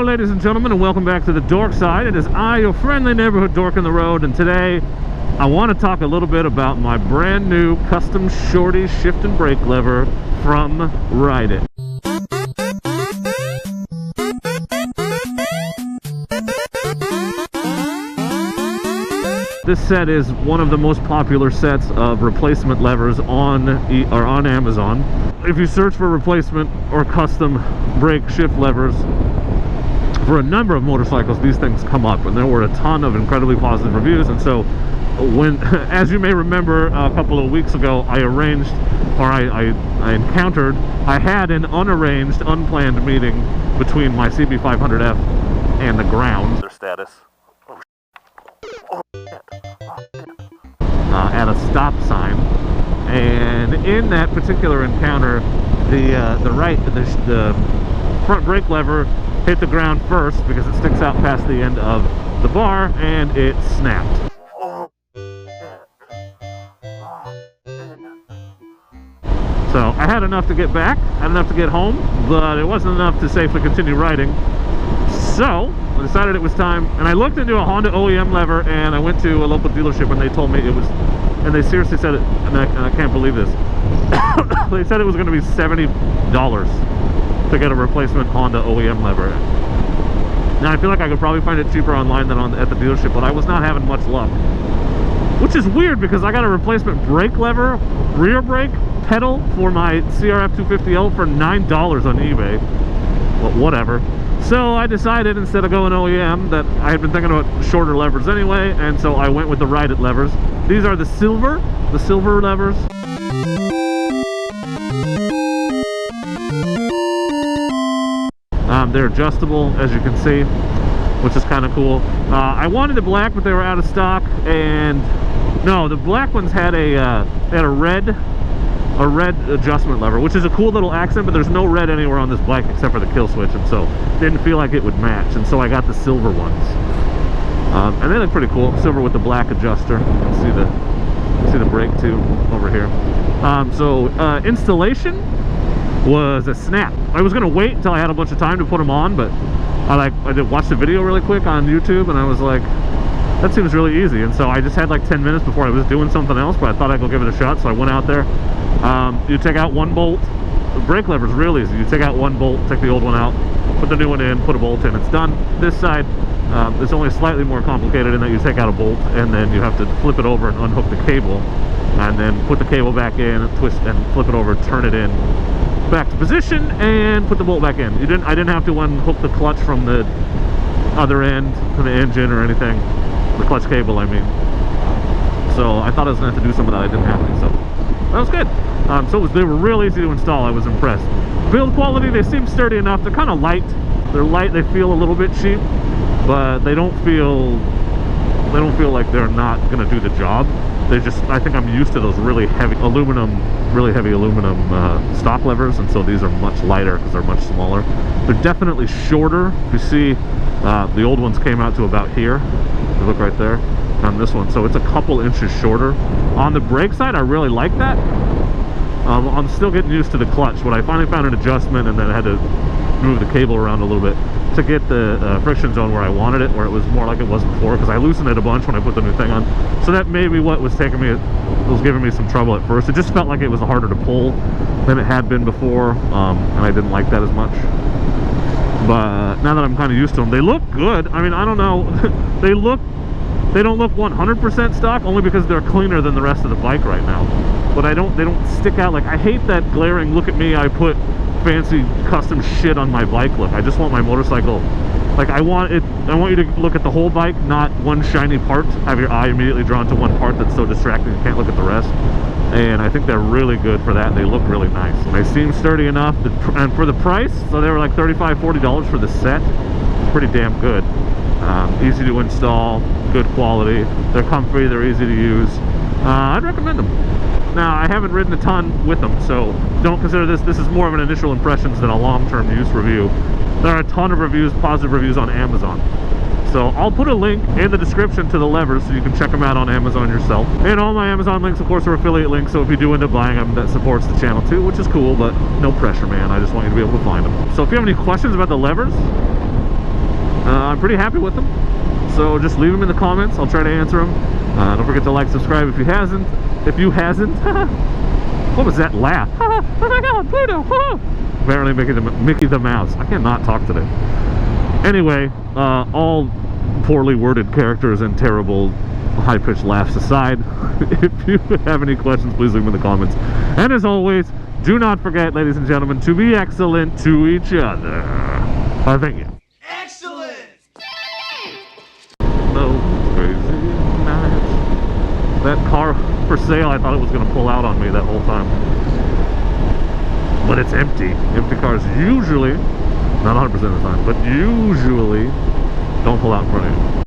ladies and gentlemen, and welcome back to the Dork Side. It is I, your friendly neighborhood dork on the road, and today I want to talk a little bit about my brand new custom Shorty shift and brake lever from Ride It. This set is one of the most popular sets of replacement levers on Amazon. If you search for replacement or custom brake shift levers for a number of motorcycles, these things come up, and there were a ton of incredibly positive reviews. And so when, as you may remember, a couple of weeks ago, I had an unarranged, unplanned meeting between my CB500F and the ground. Their status. At a stop sign, and in that particular encounter, the front brake lever hit the ground first because it sticks out past the end of the bar, and it snapped. So I had enough to get back, had enough to get home, but it wasn't enough to safely continue riding. So I decided it was time, and I looked into a Honda OEM lever, and I went to a local dealership, and they told me it was, and they seriously said it, and I can't believe this. They said it was going to be $70 to get a replacement Honda OEM lever. Now I feel like I could probably find it cheaper online than at the dealership, but I was not having much luck. Which is weird because I got a replacement brake lever, rear brake, pedal for my CRF250L for $9 on eBay. But whatever. So I decided, instead of going OEM, that I had been thinking about shorter levers anyway, and so I went with the Ride It levers. These are the silver levers. They're adjustable, as you can see, which is kind of cool. I wanted the black, but they were out of stock, and no, the black ones had a red adjustment lever, which is a cool little accent, but there's no red anywhere on this bike except for the kill switch, and so didn't feel like it would match, and so I got the silver ones. And they look pretty cool, silver with the black adjuster. You can see the brake tube over here. Installation was a snap. I was gonna wait until I had a bunch of time to put them on, but I did watch the video really quick on YouTube, and I was like, that seems really easy. And so I just had like 10 minutes before I was doing something else, but I thought I'd go give it a shot, so I went out there. You take out one bolt. The brake lever is real easy. You take out one bolt, take the old one out, put the new one in, put a bolt in, it's done. This side, it's only slightly more complicated in that you take out a bolt, and then you have to flip it over and unhook the cable, and then put the cable back in, twist and flip it over, turn it in back to position, and put the bolt back in. I didn't have to unhook the clutch from the other end to the engine or anything. The clutch cable, I mean. So I thought I was going to have to do some of that. I didn't have to, so that was good. They were real easy to install. I was impressed. Build quality, they seem sturdy enough. They're kind of light. They're light. They feel a little bit cheap, but they don't feel like they're not going to do the job. They just, I think I'm used to those really heavy aluminum stock levers, and so these are much lighter because they're much smaller. They're definitely shorter. If you see, the old ones came out to about here. You look right there on this one, so it's a couple inches shorter. On the brake side, I really like that. I'm still getting used to the clutch. When I finally found an adjustment, and then I had to move the cable around a little bit to get the friction zone where I wanted it, where it was more like it was before, because I loosened it a bunch when I put the new thing on. So that may be what was giving me some trouble at first. It just felt like it was harder to pull than it had been before, and I didn't like that as much. But now that I'm kind of used to them, they look good. I mean, I don't know. They don't look 100% stock, only because they're cleaner than the rest of the bike right now. But they don't stick out. Like, I hate that glaring, look at me, I put fancy custom shit on my bike look. I just want my motorcycle, like, I want you to look at the whole bike, not one shiny part. Have your eye immediately drawn to one part that's so distracting you can't look at the rest. And I think they're really good for that. They look really nice. They seem sturdy enough, and for the price, so they were like $35, $40 for the set. It's pretty damn good. Easy to install, good quality. They're comfy, they're easy to use. I'd recommend them. Now, I haven't ridden a ton with them, so don't consider this is more of an initial impressions than a long-term use review. There are a ton of reviews, positive reviews on Amazon. So I'll put a link in the description to the levers so you can check them out on Amazon yourself. And all my Amazon links, of course, are affiliate links, so if you do end up buying them, that supports the channel too, which is cool, but no pressure, man. I just want you to be able to find them. So if you have any questions about the levers, I'm pretty happy with them. So just leave them in the comments. I'll try to answer them. Don't forget to like, subscribe if you hasn't. What was that laugh? Oh my god, Pluto! Apparently Mickey the Mouse. I cannot talk today. Anyway, all poorly worded characters and terrible high-pitched laughs aside, if you have any questions, please leave them in the comments. And as always, do not forget, ladies and gentlemen, to be excellent to each other. Thank you. Excellent! No crazy nights. That car for sale, I thought it was going to pull out on me that whole time. But it's empty. Empty cars usually, not 100% of the time, but usually don't pull out in front of you.